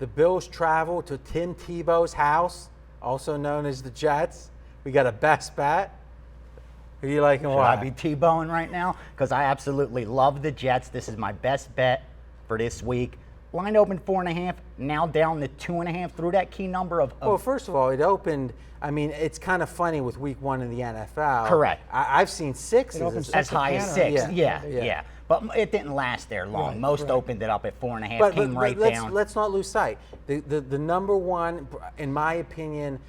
The Bills travel to Tim Tebow's house, also known as the Jets. We got a best bet. Who do you like and Should why? I be T-Bowing right now? Because I absolutely love the Jets. This is my best bet for this week. Line opened 4.5, now down to 2.5 through that key number of. Well, first of all, it opened. I mean, it's kind of funny with Week 1 in the NFL. Correct. I've seen 6 as high as 6. Yeah. Yeah. But it didn't last there long. Right, Most right. opened it up at 4.5, came right down. Let's not lose sight. The number one, in my opinion,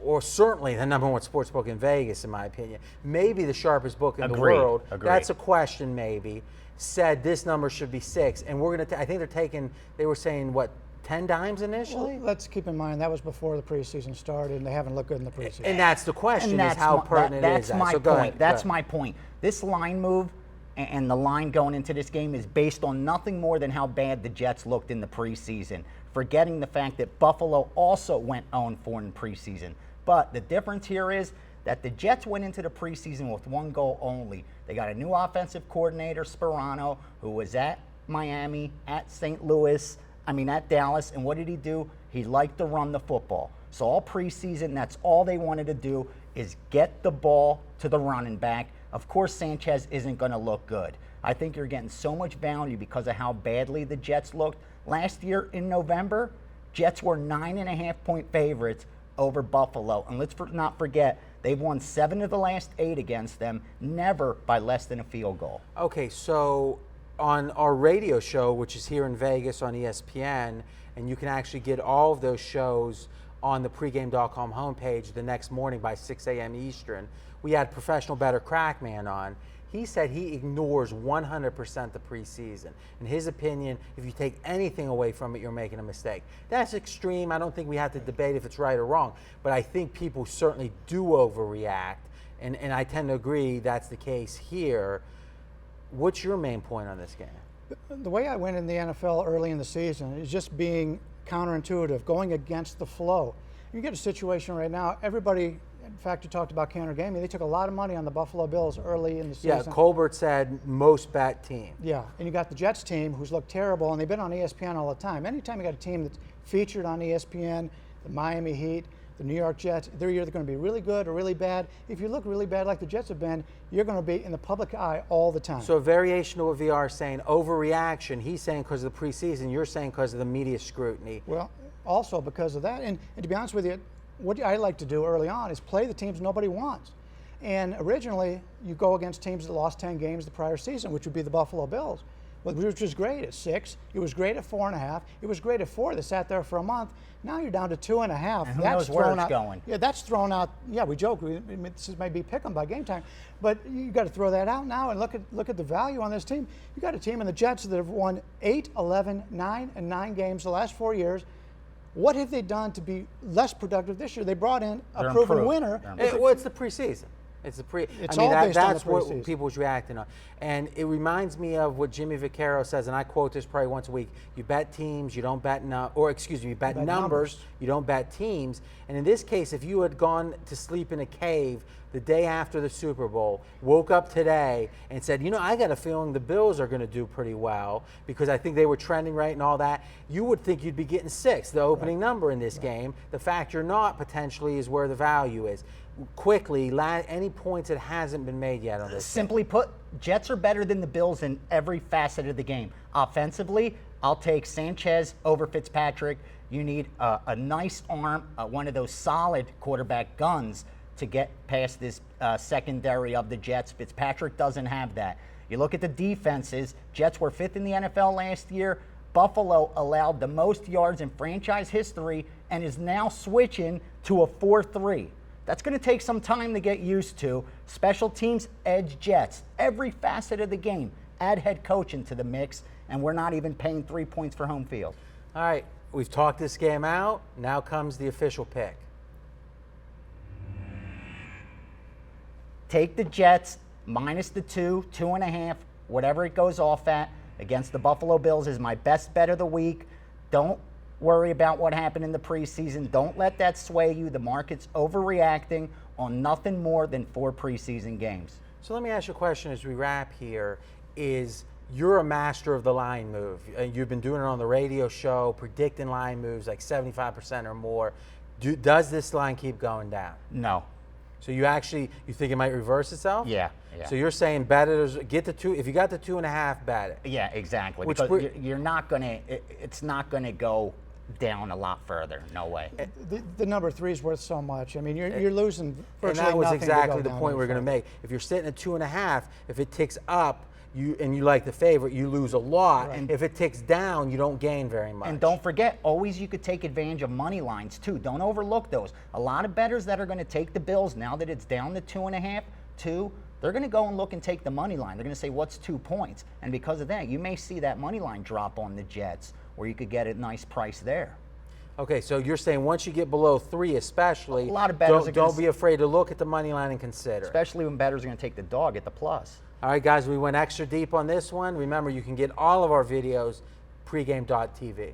or certainly the number one sports book in Vegas, in my opinion, maybe the sharpest book in the world. Agreed. That's a question, maybe. Said this number should be 6, and we're gonna. I think they're taking. They were saying what, 10 dimes initially. Well, let's keep in mind that was before the preseason started, and they haven't looked good in the preseason. And that's the question: is how pertinent is that? That's my So go point. ahead. That's my point. This line move and the line going into this game is based on nothing more than how bad the Jets looked in the preseason, forgetting the fact that Buffalo also went 0-4 in preseason. But the difference here is that the Jets went into the preseason with one goal only. They got a new offensive coordinator, Sperano, who was at Miami, at at Dallas, and what did he do? He liked to run the football. So all preseason, that's all they wanted to do is get the ball to the running back. Of course, Sanchez isn't going to look good. I think you're getting so much value because of how badly the Jets looked. Last year in November, Jets were 9.5-point favorites over Buffalo. And let's not forget, they've won 7 of the last 8 against them, never by less than a field goal. Okay, so on our radio show, which is here in Vegas on ESPN, and you can actually get all of those shows on the pregame.com homepage the next morning by 6 a.m. Eastern. We had professional bettor Crackman on. He said he ignores 100% the preseason. In his opinion, if you take anything away from it, you're making a mistake. That's extreme. I don't think we have to debate if it's right or wrong, but I think people certainly do overreact, and I tend to agree that's the case here. What's your main point on this game? The way I went in the NFL early in the season is just being counterintuitive, going against the flow. You get a situation right now, everybody, in fact, you talked about counter gaming, they took a lot of money on the Buffalo Bills early in the season. Yeah, Colbert said most bet team. Yeah, and you got the Jets team who's looked terrible, and they've been on ESPN all the time. Anytime you got a team that's featured on ESPN, the Miami Heat, the New York Jets, they're either going to be really good or really bad. If you look really bad like the Jets have been, you're going to be in the public eye all the time. So a variation of what VR is saying, overreaction, he's saying because of the preseason, you're saying because of the media scrutiny. Well, also because of that, and to be honest with you, what I like to do early on is play the teams nobody wants. And originally, you go against teams that lost 10 games the prior season, which would be the Buffalo Bills, which was great at 6. It was great at 4.5. It was great at 4. They sat there for a month. Now you're down to 2.5. And who knows where it's going? Yeah, that's thrown out. Yeah, we joke. This may be pick 'em by game time, but you got to throw that out now and look at the value on this team. You got a team in the Jets that have won 8, 11, 9, and 9 games the last 4 years. What have they done to be less productive this year? They brought in a proven winner. Well, it's the preseason. It's all based on the that's what people's reacting on. And it reminds me of what Jimmy Vaccaro says, and I quote this probably once a week. You bet teams, you don't bet you bet numbers, you don't bet teams. And in this case, if you had gone to sleep in a cave the day after the Super Bowl, woke up today and said, I got a feeling the Bills are going to do pretty well because I think they were trending right and all that, you would think you'd be getting 6, the opening number in this game. The fact you're not potentially is where the value is. Quickly, any points that hasn't been made yet on this Simply put, Jets are better than the Bills in every facet of the game. Offensively, I'll take Sanchez over Fitzpatrick. You need a nice arm, one of those solid quarterback guns to get past this secondary of the Jets. Fitzpatrick doesn't have that. You look at the defenses, Jets were 5th in the NFL last year. Buffalo allowed the most yards in franchise history and is now switching to a 4-3. That's going to take some time to get used to. Special teams, edge Jets. Every facet of the game. Add head coach into the mix, and we're not even paying 3 points for home field. All right, we've talked this game out. Now comes the official pick. Take the Jets, minus the 2, 2.5, whatever it goes off at, against the Buffalo Bills is my best bet of the week. Don't worry about what happened in the preseason. Don't let that sway you. The market's overreacting on nothing more than 4 preseason games. So let me ask you a question as we wrap here. Is you're a master of the line move. You've been doing it on the radio show, predicting line moves like 75% or more. Does this line keep going down? No. So you think it might reverse itself? Yeah. So you're saying bettors get the 2. If you got the 2.5, bet it. Yeah, exactly. Because you're not gonna. It's not gonna go down a lot further. No way. The number 3 is worth so much. I mean, you're losing virtually And that was nothing exactly to go the point we're going to make. If you're sitting at 2.5, if it ticks up, you like the favorite, you lose a lot. Right. And if it ticks down, you don't gain very much. And don't forget, always you could take advantage of money lines too. Don't overlook those. A lot of bettors that are going to take the Bills now that it's down to 2.5, 2. They're going to go and look and take the money line. They're going to say, what's 2 points? And because of that, you may see that money line drop on the Jets, where you could get a nice price there. Okay, so you're saying once you get below 3 especially, a lot of bettors don't be afraid to look at the money line and consider. Especially when bettors are going to take the dog at the plus. All right, guys, we went extra deep on this one. Remember, you can get all of our videos, pregame.tv.